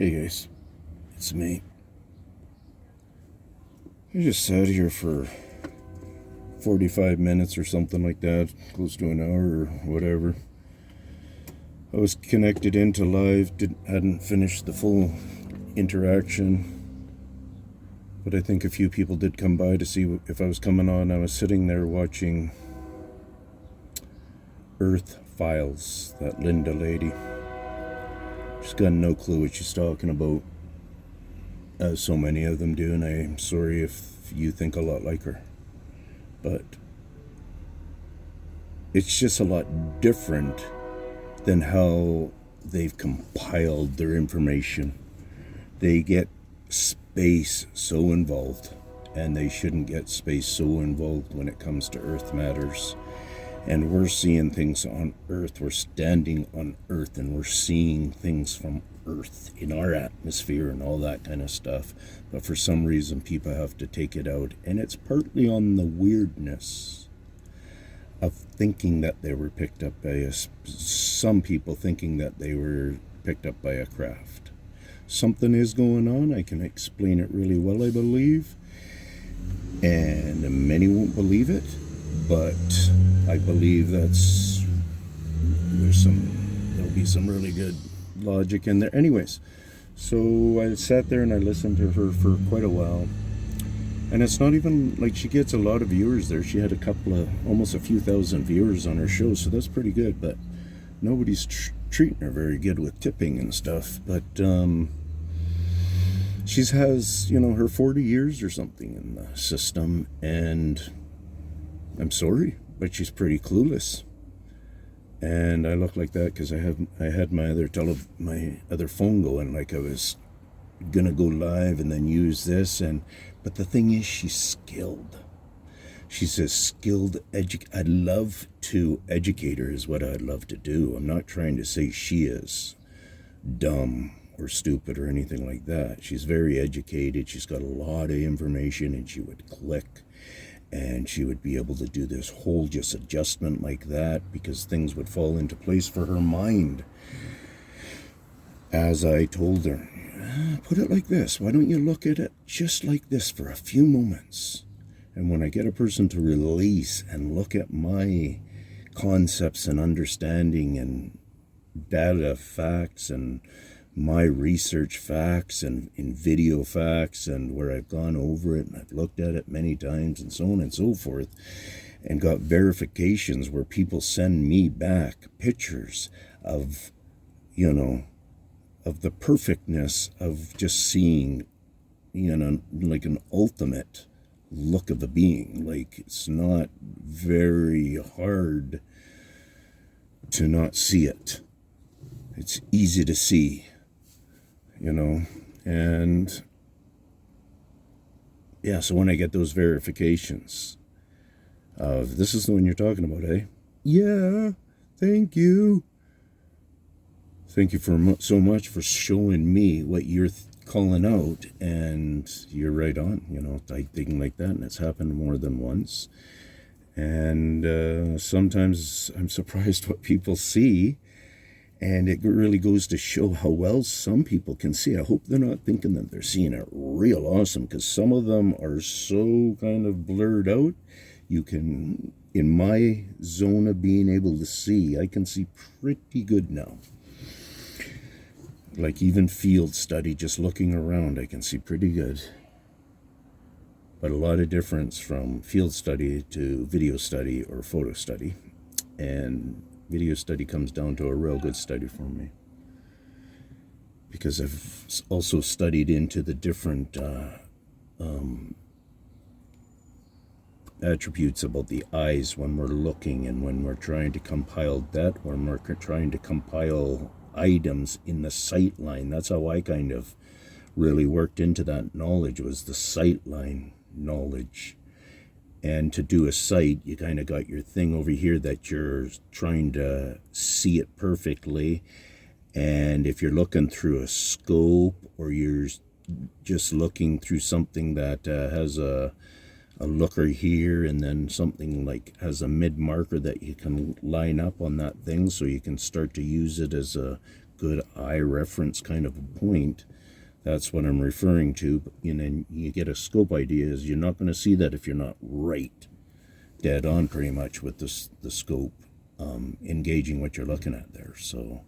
Hey guys, it's me. I just sat here for 45 minutes or something like that, close to an hour or whatever. I was connected into live, hadn't finished the full interaction, but I think a few people did come by to see if I was coming on. I was sitting there watching Earth Files, that Linda lady. She's got no clue what she's talking about, as so many of them do, and I'm sorry if you think a lot like her. But it's just a lot different than how they've compiled their information. They get space so involved, and they shouldn't get space so involved when it comes to Earth matters. And we're seeing things on Earth, we're standing on Earth, and we're seeing things from Earth in our atmosphere and all that kind of stuff. But for some reason, people have to take it out. And it's partly on the weirdness of thinking that they were picked up by some people thinking that they were picked up by a craft. Something is going on. I can explain it really well, I believe. And many won't believe it. But I believe there'll be some really good logic in there. Anyways, so I sat there and I listened to her for quite a while. And it's not even like she gets a lot of viewers there. She had almost a few thousand viewers on her show, so that's pretty good. But nobody's treating her very good with tipping and stuff. But she has, her 40 years or something in the system, and I'm sorry, but she's pretty clueless. And I look like that because I had my other phone going, like I was gonna go live and then use this. But the thing is, she's skilled. She's a skilled I'd love to educate her, is what I'd love to do. I'm not trying to say she is dumb or stupid or anything like that. She's very educated. She's got a lot of information, and she would click. And she would be able to do this whole just adjustment like that, because things would fall into place for her mind. As I told her, put it like this. Why don't you look at it just like this for a few moments? And when I get a person to release and look at my concepts and understanding and data facts and my research facts and in video facts, and where I've gone over it and I've looked at it many times and so on and so forth, and got verifications where people send me back pictures of, of the perfectness of just seeing, like an ultimate look of a being. Like, it's not very hard to not see it. It's easy to see. And yeah, so when I get those verifications of, this is the one you're talking about, eh? Yeah, thank you. Thank you so much for showing me what you're calling out, and you're right on, thing like that, and it's happened more than once. And sometimes I'm surprised what people see. And it really goes to show how well some people can see. I hope they're not thinking that they're seeing it real awesome, because some of them are so kind of blurred out. You can, in my zone of being able to see, I can see pretty good now. Like even field study, just looking around, I can see pretty good. But a lot of difference from field study to video study or photo study. And video study comes down to a real good study for me, because I've also studied into the different attributes about the eyes when we're looking, and when we're trying to compile that, when we're trying to compile items in the sight line. That's how I kind of really worked into that knowledge, was the sight line knowledge. And to do a sight, you kind of got your thing over here that you're trying to see it perfectly. And if you're looking through a scope, or you're just looking through something that has a looker here, and then something like has a mid marker that you can line up on that thing, so you can start to use it as a good eye reference kind of a point. That's what I'm referring to. And you get a scope idea is you're not going to see that if you're not right dead on pretty much with the scope engaging what you're looking at there. So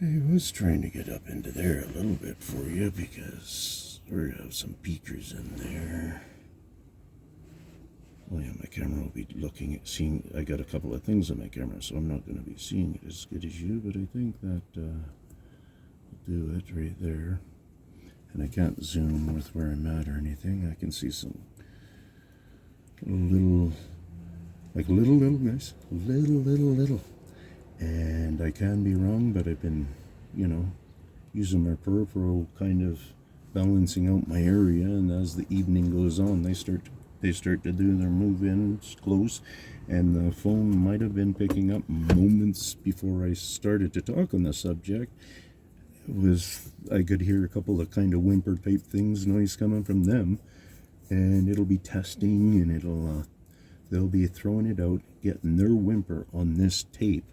I was trying to get up into there a little bit for you because we have some peekers in there. Oh yeah, my camera will be looking at seeing. I got a couple of things on my camera, so I'm not going to be seeing it as good as you, but I think that will do it right there. And I can't zoom with where I'm at or anything. I can see some little guys, little. And I can be wrong, but I've been, using my peripheral kind of balancing out my area, and as the evening goes on, they start to do their move-ins close, and the phone might have been picking up moments before I started to talk on the subject. I could hear a couple of kind of whimper type things, noise coming from them, and it'll be testing, and they'll be throwing it out, getting their whimper on this tape,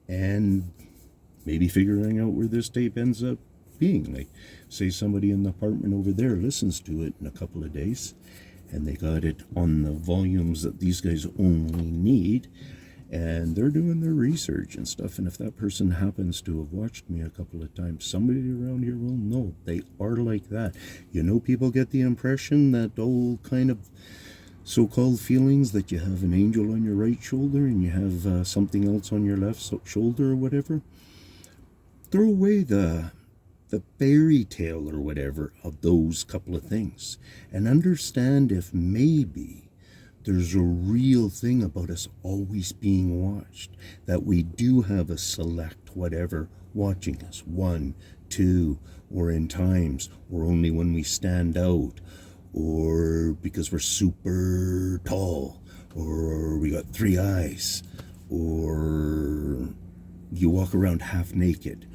and maybe figuring out where this tape ends up being. Like, say somebody in the apartment over there listens to it in a couple of days, and they got it on the volumes that these guys only need, and they're doing their research and stuff. And if that person happens to have watched me a couple of times, somebody around here will know. They are like that. People get the impression that old kind of so-called feelings that you have an angel on your right shoulder and you have something else on your left shoulder or whatever. Throw away the fairy tale or whatever of those couple of things and understand if maybe there's a real thing about us always being watched, that we do have a select whatever watching us, 1, 2, or in times, or only when we stand out, or because we're super tall, or we got 3 eyes, or you walk around half naked,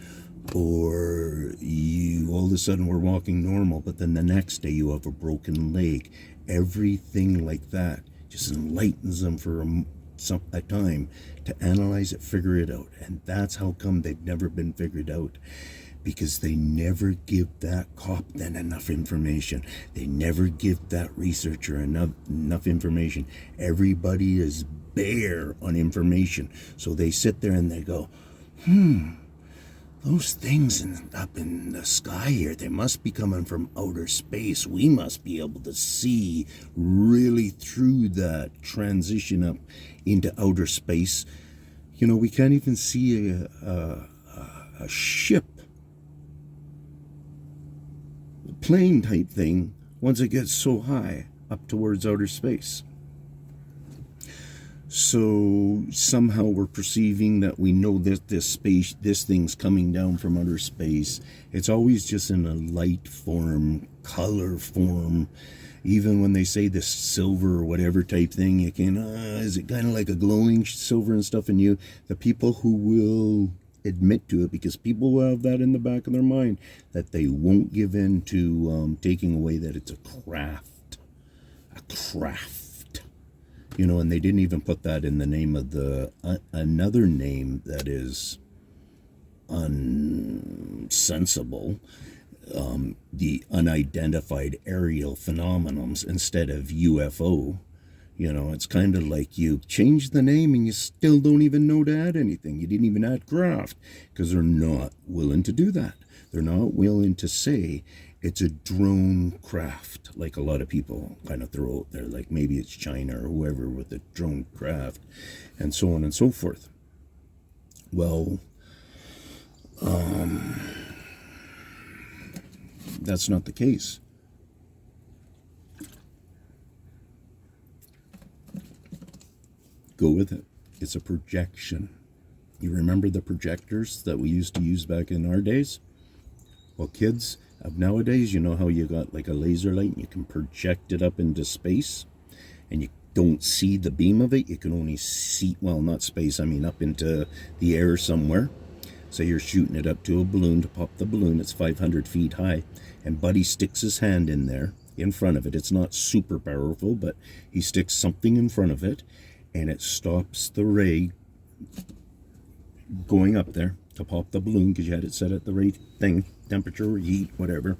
or you all of a sudden we're walking normal, but then the next day you have a broken leg. Everything like that just enlightens them for a time to analyze it, figure it out. And that's how come they've never been figured out, because they never give that cop then enough information. They never give that researcher enough information. Everybody is bare on information, so they sit there and they go, those things up in the sky here, they must be coming from outer space. We must be able to see really through that transition up into outer space. We can't even see a ship, a plane type thing, once it gets so high up towards outer space. So somehow we're perceiving that we know that this thing's coming down from outer space. It's always just in a light form, color form. Even when they say this silver or whatever type thing, you can, is it kind of like a glowing silver and stuff? And the people who will admit to it, because people will have that in the back of their mind, that they won't give in to taking away that it's a craft. And they didn't even put that in the name of another name that is unsensible, the unidentified aerial phenomenons instead of UFO. It's kind of like you change the name and you still don't even know to add anything. You didn't even add craft, because they're not willing to do that. They're not willing to say it's a drone craft, like a lot of people kind of throw out there, like maybe it's China or whoever with a drone craft, and so on and so forth. Well, that's not the case. Go with it. It's a projection. You remember the projectors that we used to use back in our days? Well, kids of nowadays, you know how you got like a laser light and you can project it up into space, and you don't see the beam of it. You can only see, well, not space, I mean up into the air somewhere. So you're shooting it up to a balloon to pop the balloon. It's 500 feet high, and Buddy sticks his hand in there in front of it. It's not super powerful, but he sticks something in front of it, and it stops the ray going up there. to pop the balloon because you had it set at the right thing, temperature, heat, whatever.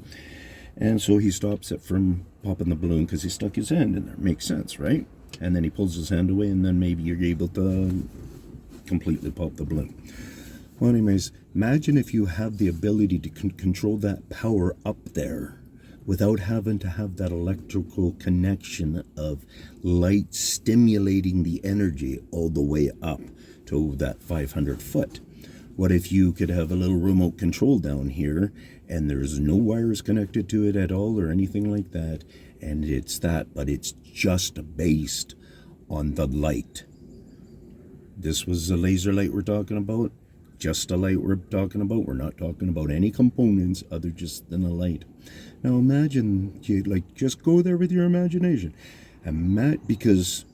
And so he stops it from popping the balloon because he stuck his hand in there. Makes sense, right? And then he pulls his hand away, and then maybe you're able to completely pop the balloon. Well, anyways, imagine if you have the ability to control that power up there without having to have that electrical connection of light stimulating the energy all the way up to that 500 foot. What if you could have a little remote control down here and there's no wires connected to it at all or anything like that, and it's that, but it's just based on the light. This was the laser light we're talking about. Just a light we're talking about. We're not talking about any components other just than a light. Now imagine, just go there with your imagination. Because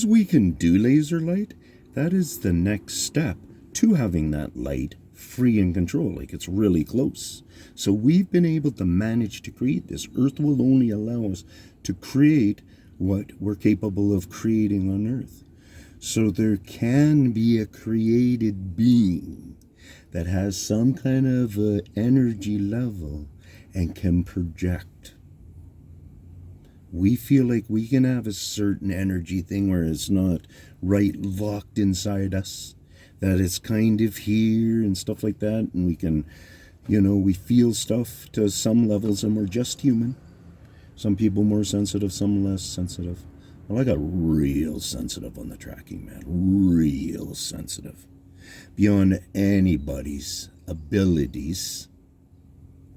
we can do laser light, that is the next step to having that light free and control. It's really close. So we've been able to manage to create this. Earth will only allow us to create what we're capable of creating on Earth. So there can be a created being that has some kind of energy level and can project. We feel like we can have a certain energy thing where it's not right locked inside us, that it's kind of here and stuff like that, and we can, we feel stuff to some levels, and we're just human. Some people more sensitive, some less sensitive. Well, I got real sensitive on the tracking, man. Real sensitive. Beyond anybody's abilities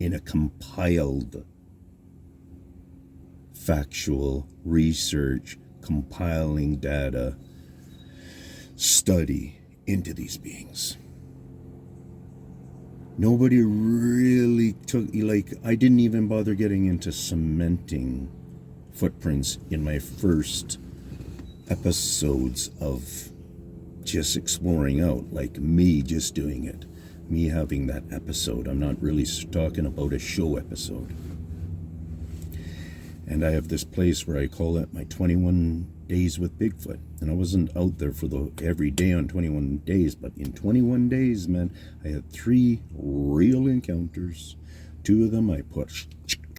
in a compiled factual research, compiling data, study into these beings. Nobody really took, I didn't even bother getting into cementing footprints in my first episodes of just exploring out, me just doing it, me having that episode. I'm not really talking about a show episode. And I have this place where I call it my 21 days with Bigfoot. And I wasn't out there for every day on 21 days, but in 21 days, man, I had 3 real encounters. 2 of them I put